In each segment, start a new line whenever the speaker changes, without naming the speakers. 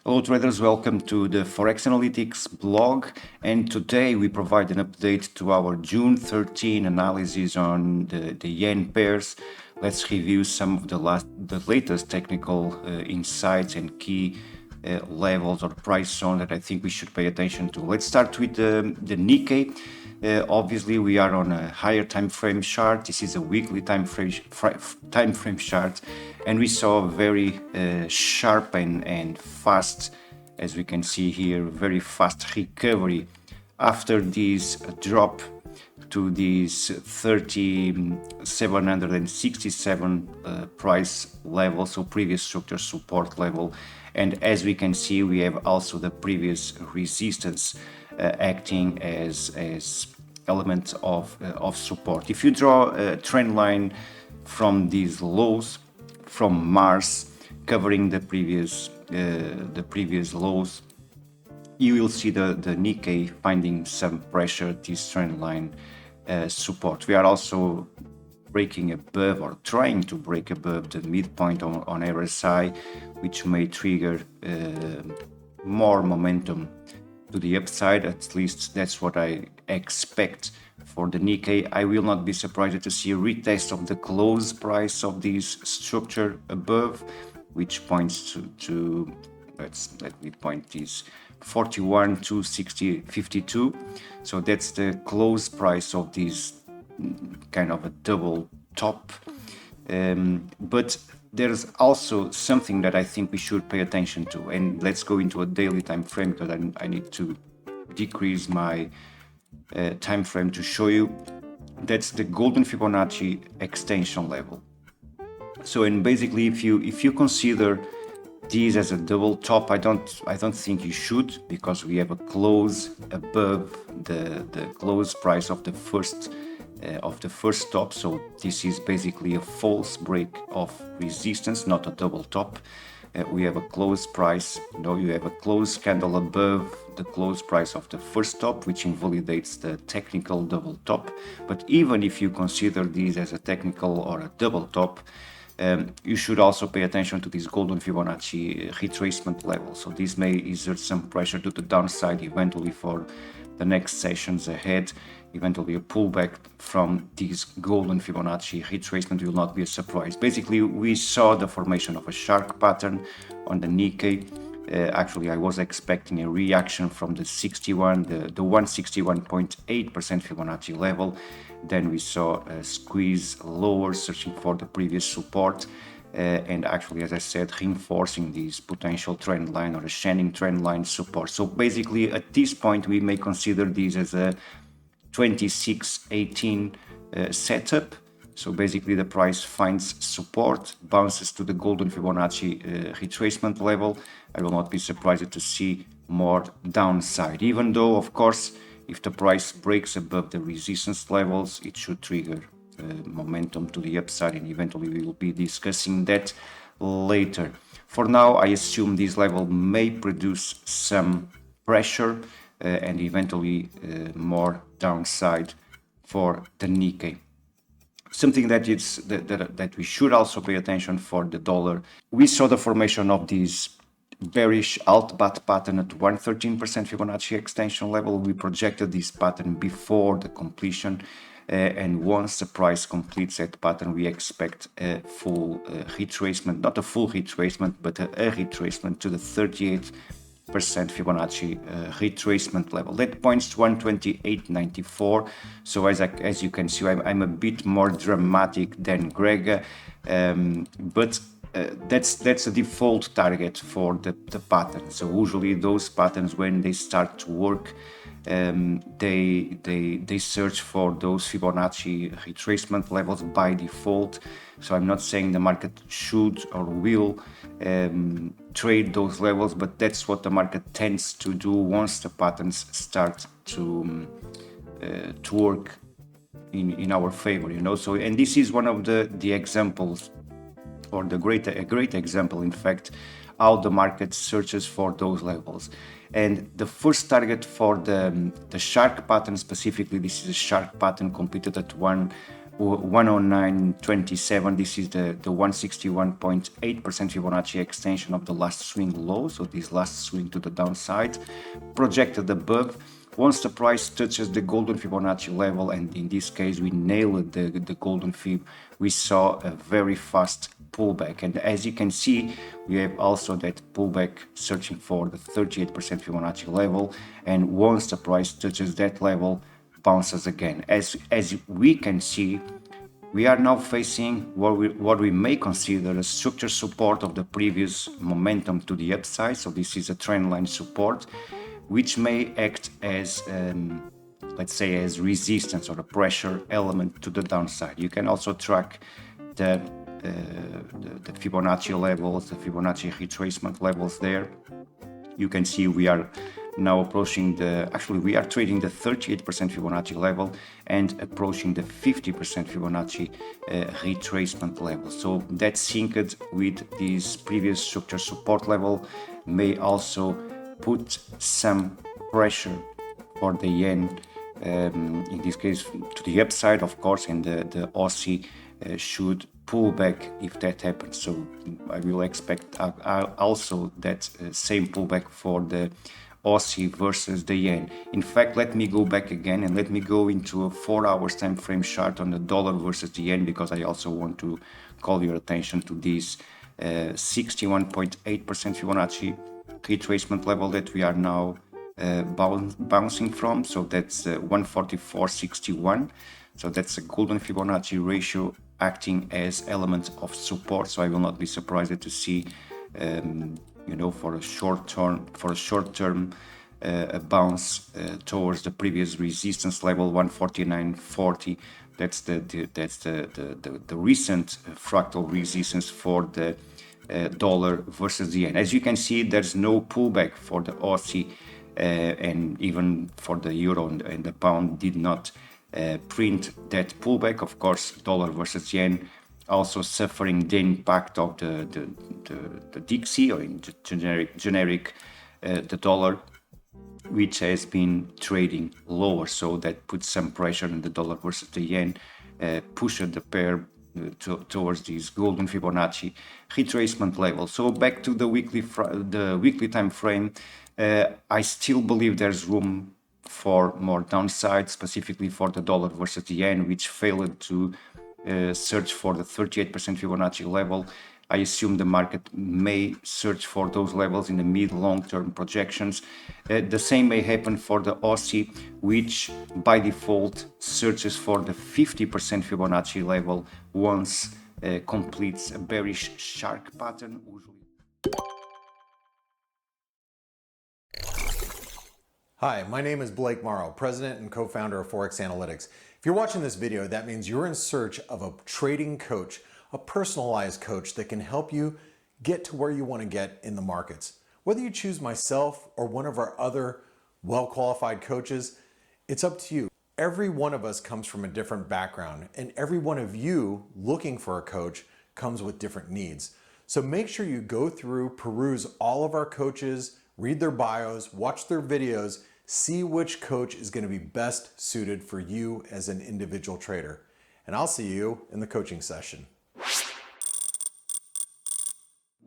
Hello traders, welcome to the Forex Analytics blog, and today we provide an update to our June 13 analysis on the yen pairs. Let's review some of the latest technical insights and key levels or price zone that I think we should pay attention to. Let's start with the Nikkei. Obviously, we are on a higher time frame chart. This is a weekly time frame chart, and we saw a very sharp and fast, as we can see here, very fast recovery after this drop to these 3,767 price level, so previous structure support level. And as we can see, we have also the previous resistance acting as element of support. If you draw a trend line from these lows from Mars covering the previous lows, you will see the Nikkei finding some pressure at this trend line support. We are also breaking above or trying to break above the midpoint on RSI, which may trigger more momentum to the upside. At least that's what I expect for the Nikkei. I will not be surprised to see a retest of the close price of this structure above, which points to let me point this 41,260.52. So that's the close price of this kind of a double top. But there's also something that I think we should pay attention to, and let's go into a daily time frame because I need to decrease my time frame to show you. That's the golden Fibonacci extension level. So, and basically, if you consider these as a double top, I don't think you should, because we have a close above the close price of the first top. So this is basically a false break of resistance, not a double top. We have a close price, you have a close candle above the close price of the first top, which invalidates the technical double top. But even if you consider these as a technical or a double top, you should also pay attention to this golden Fibonacci retracement level. So this may exert some pressure to the downside eventually for the next sessions ahead. Eventually a pullback from this golden Fibonacci retracement will not be a surprise. Basically, we saw the formation of a shark pattern on the Nikkei. Actually, I was expecting a reaction from the 161.8% Fibonacci level. Then we saw a squeeze lower, searching for the previous support, and actually, as I said, reinforcing this potential trend line or ascending trend line support. So basically, at this point, we may consider this as a 2618 setup. So basically, the price finds support, bounces to the golden Fibonacci retracement level. I will not be surprised to see more downside, even though, of course, if the price breaks above the resistance levels, it should trigger momentum to the upside, and eventually we will be discussing that later. For now, I assume this level may produce some pressure and eventually more downside for the Nikkei. Something that we should also pay attention for the dollar. We saw the formation of this bearish alt-bat pattern at 113% Fibonacci extension level. We projected this pattern before the completion, and once the price completes that pattern, we expect a full retracement, not a full retracement, but a retracement to the 38% Fibonacci retracement level. That points to 128.94. So as you can see, I'm a bit more dramatic than Greg, but that's a default target for the pattern. So usually those patterns, when they start to work, they search for those Fibonacci retracement levels by default. So I'm not saying the market should or will trade those levels, but that's what the market tends to do once the patterns start to work in our favor, So, and this is one of the examples, or a great example, in fact, how the market searches for those levels. And the first target for the shark pattern specifically, this is a shark pattern completed at 109.27. This is the 161.8% Fibonacci extension of the last swing low, so this last swing to the downside, projected above. Once the price touches the golden Fibonacci level, and in this case we nailed the golden Fib, we saw a very fast pullback. And as you can see, we have also that pullback searching for the 38% Fibonacci level, and once the price touches that level, bounces again. As we can see, we are now facing what we may consider a structure support of the previous momentum to the upside. So this is a trend line support, which may act as, let's say, as resistance or a pressure element to the downside. You can also track the Fibonacci levels, the Fibonacci retracement levels there. You can see we are now approaching we are trading the 38% Fibonacci level and approaching the 50% Fibonacci retracement level. So that synced with this previous structure support level may also put some pressure for the yen, in this case to the upside, of course, and the Aussie should pull back if that happens. So I will expect also that same pullback for the Aussie versus the yen. In fact, let me go back again and let me go into a 4 hours time frame chart on the dollar versus the yen, because I also want to call your attention to this 61.8% Fibonacci retracement level that we are now bouncing from. So that's 144.61. So that's a golden Fibonacci ratio acting as element of support. So I will not be surprised to see, for a short term, a bounce towards the previous resistance level 149.40. That's the recent fractal resistance for the dollar versus the yen. As you can see, there's no pullback for the Aussie, and even for the euro and the pound did not print that pullback. Of course, dollar versus yen also suffering the impact of the Dixie, or in generic the dollar, which has been trading lower. So that puts some pressure on the dollar versus the yen, pushed the pair towards this golden Fibonacci retracement level. So back to the weekly time frame, I still believe there's room for more downside, specifically for the dollar versus the yen, which failed to search for the 38% Fibonacci level. I assume the market may search for those levels in the mid-long-term projections. The same may happen for the Aussie, which by default searches for the 50% Fibonacci level once completes a bearish shark pattern.
Hi, my name is Blake Morrow, president and co-founder of Forex Analytics. If you're watching this video, that means you're in search of a trading coach, a personalized coach that can help you get to where you want to get in the markets. Whether you choose myself or one of our other well-qualified coaches, it's up to you. Every one of us comes from a different background, and every one of you looking for a coach comes with different needs. So make sure you go through, peruse all of our coaches, read their bios, watch their videos, see which coach is going to be best suited for you as an individual trader. And I'll see you in the coaching session.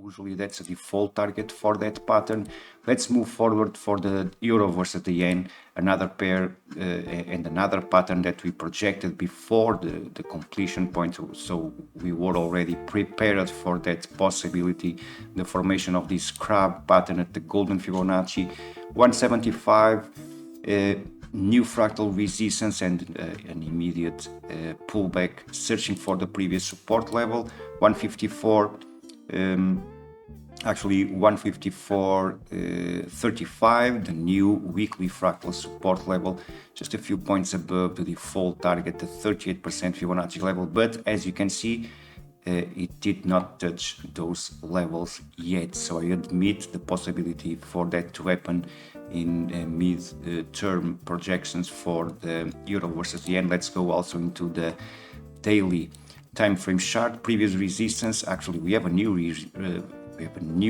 Usually that's a default target for that pattern. Let's move forward for the euro versus the yen, another pair and another pattern that we projected before the completion point. So we were already prepared for that possibility, the formation of this crab pattern at the golden Fibonacci 175, new fractal resistance and an immediate pullback, searching for the previous support level 154. Actually 154.35, the new weekly fractal support level, just a few points above the default target, the 38% Fibonacci level. But as you can see, it did not touch those levels yet. So I admit the possibility for that to happen in mid-term projections for the euro versus yen. Let's go also into the daily time frame chart. Previous resistance, actually we have a new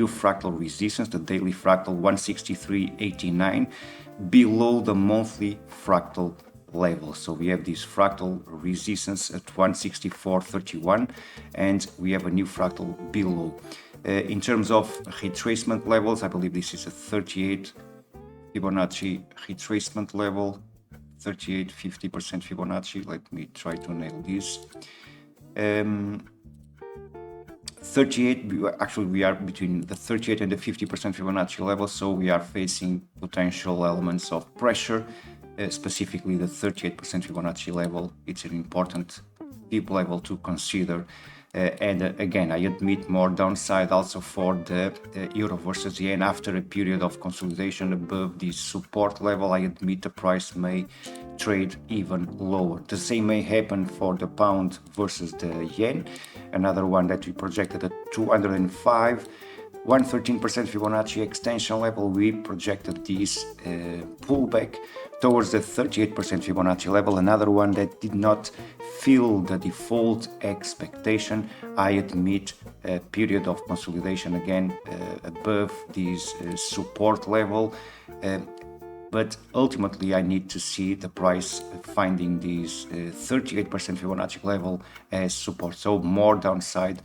fractal resistance, the daily fractal 163.89, below the monthly fractal level. So we have this fractal resistance at 164.31, and we have a new fractal below. In terms of retracement levels, I believe this is a 38 Fibonacci retracement level, 38, 50% Fibonacci. Let me try to nail this. 38, actually we are between the 38 and the 50% Fibonacci level, so we are facing potential elements of pressure, specifically the 38% Fibonacci level. It's an important deep level to consider. And again, I admit more downside also for the euro versus yen after a period of consolidation above this support level. I admit the price may trade even lower. The same may happen for the pound versus the yen, another one that we projected at 205. 113% Fibonacci extension level, we projected this pullback towards the 38% Fibonacci level, another one that did not fill the default expectation. I admit a period of consolidation again above this support level, but ultimately I need to see the price finding this 38% Fibonacci level as support, so more downside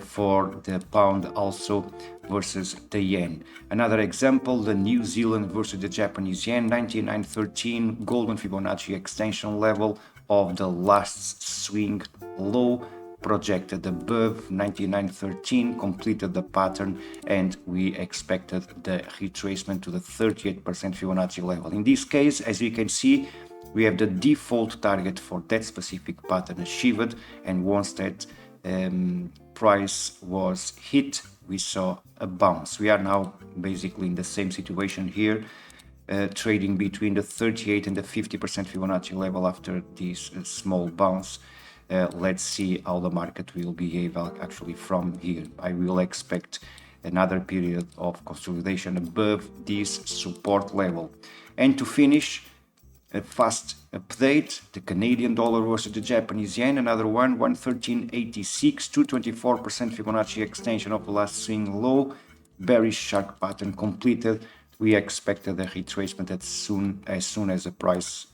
for the pound also versus the yen. Another example, the New Zealand versus the Japanese yen, 99.13 golden Fibonacci extension level of the last swing low, projected above 99.13, completed the pattern, and we expected the retracement to the 38% Fibonacci level. In this case, as you can see, we have the default target for that specific pattern achieved, and once that price was hit, we saw a bounce. We are now basically in the same situation here, trading between the 38 and the 50% Fibonacci level after this small bounce. Let's see how the market will behave actually from here. I will expect another period of consolidation above this support level. And to finish, a fast update, the Canadian dollar versus the Japanese yen, another one, 113.86, 224% Fibonacci extension of the last swing low, bearish shark pattern completed. We expected a retracement as soon as the price,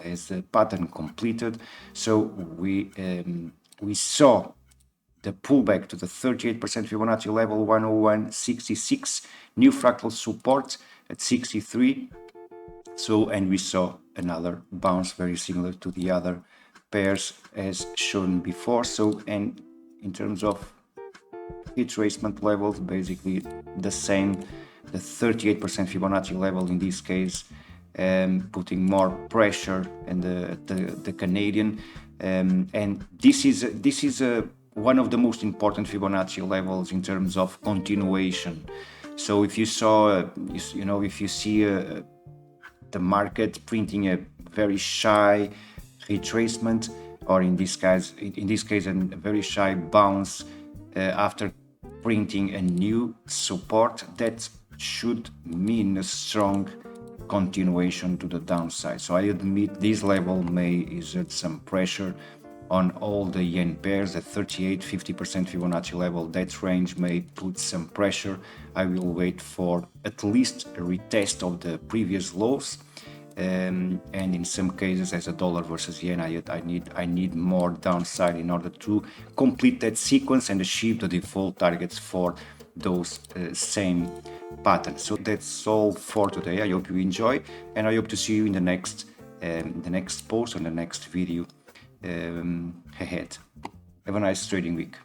as the pattern completed. So we saw the pullback to the 38% Fibonacci level, 101.66, new fractal support at 63. So, and we saw another bounce very similar to the other pairs as shown before. So, and in terms of retracement levels, basically the same, the 38% Fibonacci level in this case, putting more pressure on the Canadian, and this is one of the most important Fibonacci levels in terms of continuation. So if you saw, if you see the market printing a very shy retracement, or in this case a very shy bounce after printing a new support, that should mean a strong continuation to the downside. So I admit this level may exert some pressure on all the yen pairs. At 38-50% Fibonacci level, that range may put some pressure. I will wait for at least a retest of the previous lows, and in some cases, as a dollar versus yen, I need more downside in order to complete that sequence and achieve the default targets for those same patterns. So that's all for today. I hope you enjoy, and I hope to see you in the next post, on the next video ahead. Have a nice trading week.